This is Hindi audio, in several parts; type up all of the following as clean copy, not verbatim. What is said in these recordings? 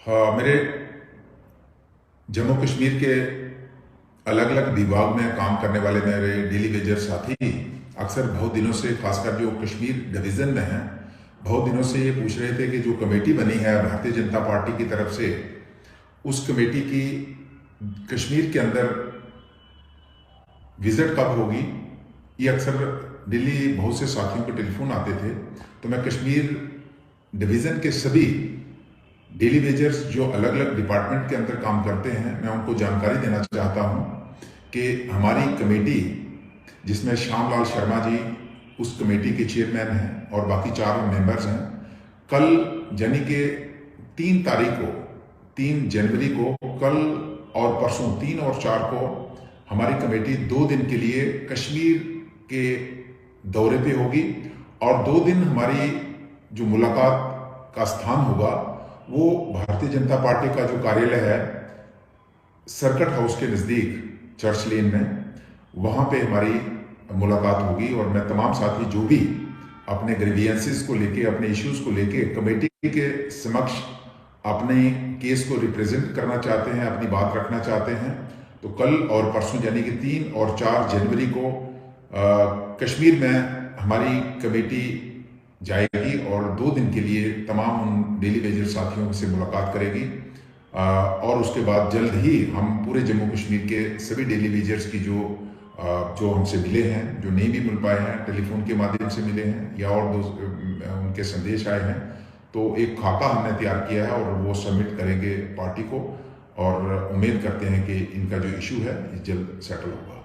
हाँ, मेरे जम्मू कश्मीर के अलग अलग विभाग में काम करने वाले मेरे डेली वेजर साथी अक्सर बहुत दिनों से, खासकर जो कश्मीर डिवीज़न में हैं, बहुत दिनों से ये पूछ रहे थे कि जो कमेटी बनी है भारतीय जनता पार्टी की तरफ से, उस कमेटी की कश्मीर के अंदर विजिट कब होगी। ये अक्सर दिल्ली बहुत से साथियों को टेलीफोन आते थे, तो मैं कश्मीर डिवीज़न के सभी डेली वेजर्स जो अलग अलग डिपार्टमेंट के अंदर काम करते हैं, मैं उनको जानकारी देना चाहता हूं कि हमारी कमेटी, जिसमें श्यामलाल शर्मा जी उस कमेटी के चेयरमैन हैं और बाकी 4 मेंबर्स हैं, कल यानी कि 3 तारीख को, 3 जनवरी को, कल और परसों 3 और 4 को हमारी कमेटी 2 दिन के लिए कश्मीर के दौरे पे होगी। और 2 दिन हमारी जो मुलाकात का स्थान होगा वो भारतीय जनता पार्टी का जो कार्यालय है सर्किट हाउस के नज़दीक चर्च लेन में, वहाँ पे हमारी मुलाकात होगी। और मैं तमाम साथी जो भी अपने ग्रीवियंसेस को लेके, अपने इश्यूज को लेके कमेटी के समक्ष अपने केस को रिप्रेजेंट करना चाहते हैं, अपनी बात रखना चाहते हैं, तो कल और परसों यानी कि 3 और 4 जनवरी को कश्मीर में हमारी कमेटी जाएगी और 2 दिन के लिए तमाम उन डेली वेजर साथियों से मुलाकात करेगी। और उसके बाद जल्द ही हम पूरे जम्मू कश्मीर के सभी डेली वेजर्स की जो हमसे मिले हैं, जो नहीं भी मिल पाए हैं, टेलीफोन के माध्यम से मिले हैं या और उनके संदेश आए हैं, तो एक खाका हमने तैयार किया है और वो सबमिट करेंगे पार्टी को। और उम्मीद करते हैं कि इनका जो इशू है ये जल्द सेटल होगा।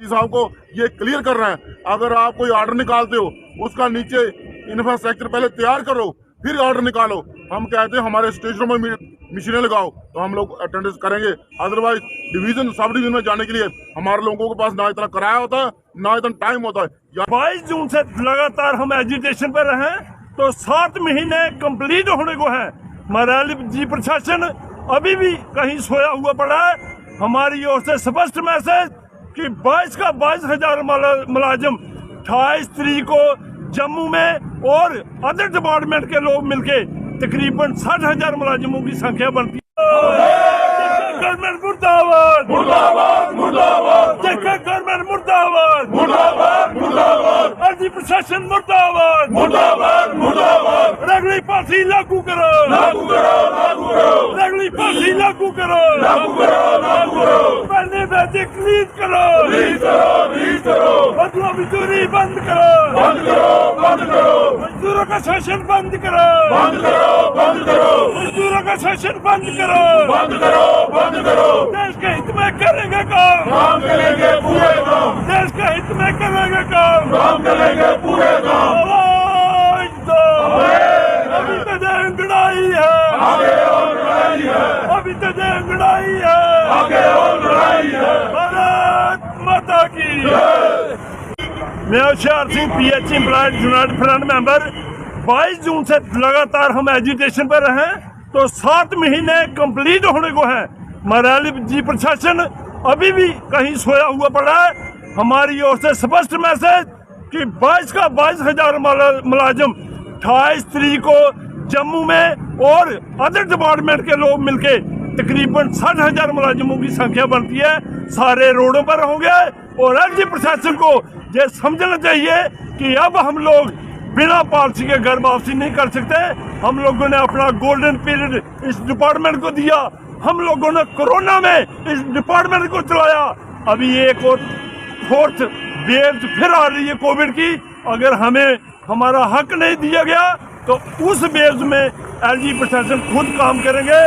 साहब को ये क्लियर कर रहे हैं, अगर आप कोई ऑर्डर निकालते हो उसका नीचे इंफ्रास्ट्रक्चर पहले तैयार करो फिर ऑर्डर निकालो। हम कहते हैं हमारे स्टेशनों में मशीनें लगाओ तो हम लोग अटेंडेंस करेंगे, अदरवाइज डिवीजन सब डिवीजन में जाने के लिए हमारे लोगों के पास ना इतना किराया होता है ना इतना टाइम होता है। 22 जून से लगातार हम एजुटेशन पर रहे, तो 7 महीने कंप्लीट होने को है। हमारा जी प्रशासन अभी भी कहीं सोया हुआ पड़ा है। हमारी ओर से स्पष्ट मैसेज कि 22,000 मुलाजिम 28 तारीख को जम्मू में और अदर डिपार्टमेंट के लोग मिलके तकरीबन 60,000 मुलाजिमों की संख्या बनती है। गवर्नमेंट मुर्दाबाद, मुर्दाबाद, मुर्दाबाद, गवर्नमेंट मुर्दाबाद, मुर्दाबाद, मुर्दाबाद, अर्जी प्रशासन मुर्दाबाद, मुर्दाबाद, मुर्दाबाद, रेगुलर पॉलिसी लागू करो, लागू करो, लागू करो, रेगुलर पॉलिसी लागू करो, लागू करो, लागू करो, पहले वैसे क्लीन करो, क्लीन करो, क्लीन करो, बदला मजदूरी बंद करो, बंद करो, बंद करो, मजदूरों का शोषण बंद करो, बंद करो, बंद करो, मजदूरों का शोषण बंद करो, बंद करो, बंद करो। देश के हित में करेंगे काम करेंगे पूरे काम, देश के हित में करेंगे काम करेंगे पूरे काम। अभी तो अंगड़ाई है, आगे और लड़ाई है, अभी तो अंगड़ाई है, आगे और लड़ाई है। भारत माता की मैं Hoshiyar Singh PH employed United front member. 22 जून से लगातार हम एजुटेशन पर रहे, तो 7 महीने कंप्लीट होने को है। हमारा जी प्रशासन अभी भी कहीं सोया हुआ पड़ा है। हमारी ओर से स्पष्ट मैसेज कि 22,000 मुलाजिम 28 तारीख को जम्मू में और अदर डिपार्टमेंट के लोग मिलके तकरीबन 60,000 मुलाजिमों की संख्या बनती है, सारे रोडों पर होंगे। और राज्य प्रशासन को ये समझना चाहिए कि अब हम लोग बिना पॉलिसी के घर वापसी नहीं कर सकते। हम लोगों ने अपना गोल्डन पीरियड इस डिपार्टमेंट को दिया, हम लोगों ने कोरोना में इस डिपार्टमेंट को चलाया। अभी एक और 4th वेव फिर आ रही है कोविड की। अगर हमें हमारा हक नहीं दिया गया तो उस वेव में LG प्रशासन खुद काम करेंगे।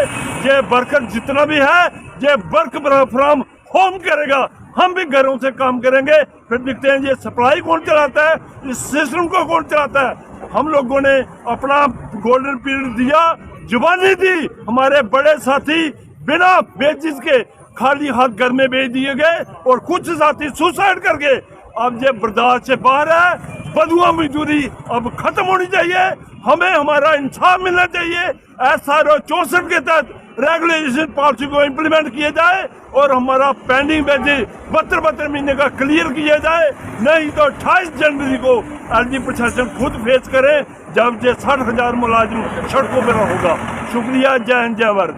ये वर्कर जितना भी है ये वर्क फ्रॉम होम करेगा, हम भी घरों से काम करेंगे। फिर देखते हैं ये सप्लाई कौन चलाता है, इस सिस्टम को कौन चलाता है। हम लोगों ने अपना गोल्डन पीरियड दिया, जुबानी दी। हमारे बड़े साथी बिना बेचिस के खाली हाथ घर में भेज दिए गए और कुछ साथी सुसाइड करके अब ये बर्दाश्त से बाहर है। बदुआ मजदूरी अब खत्म होनी चाहिए, हमें हमारा इंसाफ मिलना चाहिए। SRO 64 के तहत रेगुलेशन पॉलिसी को इम्प्लीमेंट किया जाए और हमारा पेंडिंग बैजेज 72 महीने का क्लियर किया जाए, नहीं तो 28 जनवरी को LG प्रशासन खुद फेस करे जब ये 60,000 मुलाजिम सड़कों पर होगा। शुक्रिया, जय हिंद, जय भारत।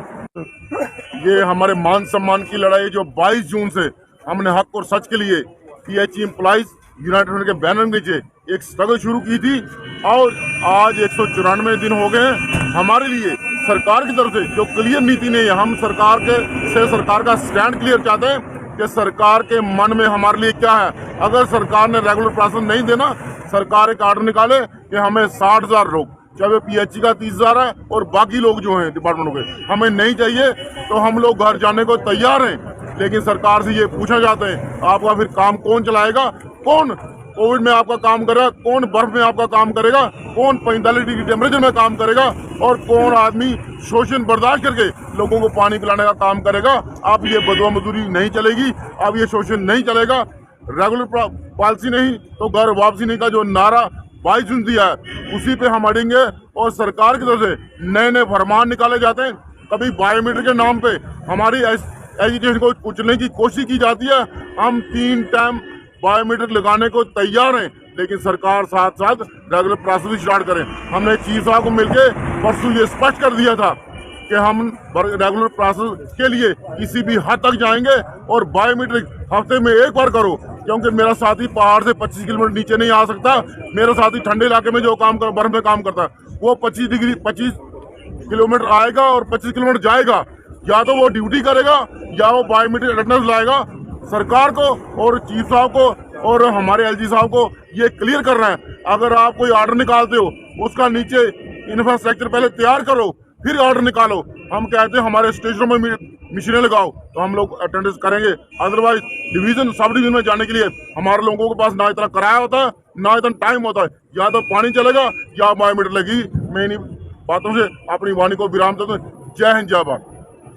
ये हमारे मान सम्मान की लड़ाई जो 22 जून से हमने हक और सच के लिए PHE एम्प्लॉइज यूनाइटेड फ्रंट के बैनर नीचे एक स्ट्रगल शुरू की थी और आज 194 दिन हो गए हैं। हमारे लिए सरकार की तरफ से जो क्लियर नीति नहीं है, हम सरकार का स्टैंड क्लियर चाहते हैं कि सरकार के मन में हमारे लिए क्या है। अगर सरकार ने रेगुलर प्रोसेस नहीं देना, सरकार एक आर्डर निकाले कि हमें 60,000 लोग, चाहे PHE का 30,000 है और बाकी लोग जो हैं डिपार्टमेंटों के हमें नहीं चाहिए, तो हम लोग घर जाने को तैयार हैं। लेकिन सरकार से ये पूछना चाहते हैं, आपका फिर काम कौन चलाएगा? कौन कोविड में आपका काम करेगा? कौन बर्फ में आपका काम करेगा? कौन 45 डिग्री टेम्परेचर में काम करेगा? और कौन आदमी शोषण बर्दाश्त करके लोगों को पानी पिलाने का काम करेगा? अब ये बदवा मजदूरी नहीं चलेगी, अब ये शोषण नहीं चलेगा। रेगुलर पॉलिसी नहीं तो घर वापसी नहीं का जो नारा 22 जून दिया है, उसी पे हम अड़ेंगे। और सरकार की तरफ से नए नए फरमान निकाले जाते हैं। कभी बायोमीट्रिक के नाम पे हमारी एजुकेशन को कुचलने की कोशिश की जाती है। हम 3 टाइम बायोमीट्रिक लगाने को तैयार हैं, लेकिन सरकार साथ साथ रेगुलर प्रोसेस स्टार्ट करें। हमने चीफ साहब को मिलकर परसों ये स्पष्ट कर दिया था कि हम रेगुलर प्रोसेस के लिए किसी भी हद तक जाएंगे और बायोमीट्रिक हफ्ते में एक बार करो, क्योंकि मेरा साथी पहाड़ से 25 किलोमीटर नीचे नहीं आ सकता। मेरा साथी ठंडे इलाके में जो काम कर बर्फ में काम करता है, वो 25 किलोमीटर आएगा और 25 किलोमीटर जाएगा। या तो वो ड्यूटी करेगा या वो बायोमीट्रिक अटेंडेंस लाएगा। सरकार को और चीफ साहब को और हमारे LG साहब को ये क्लियर करना है, अगर आप कोई ऑर्डर निकालते हो उसका नीचे इंफ्रास्ट्रक्चर पहले तैयार करो, फिर ऑर्डर निकालो। हम कहते हैं हमारे स्टेशनों में मशीनें लगाओ, तो हम लोग अटेंडेंस करेंगे। अदरवाइज डिवीजन सब डिवीजन में जाने के लिए हमारे लोगों के पास ना इतना किराया होता है, ना इतना टाइम होता है। या तो पानी चलेगा या बायोमीटर लगी। मैं इन्हीं बातों से अपनी वाणी को विराम देता हूँ। जय हिंद, जय भारत।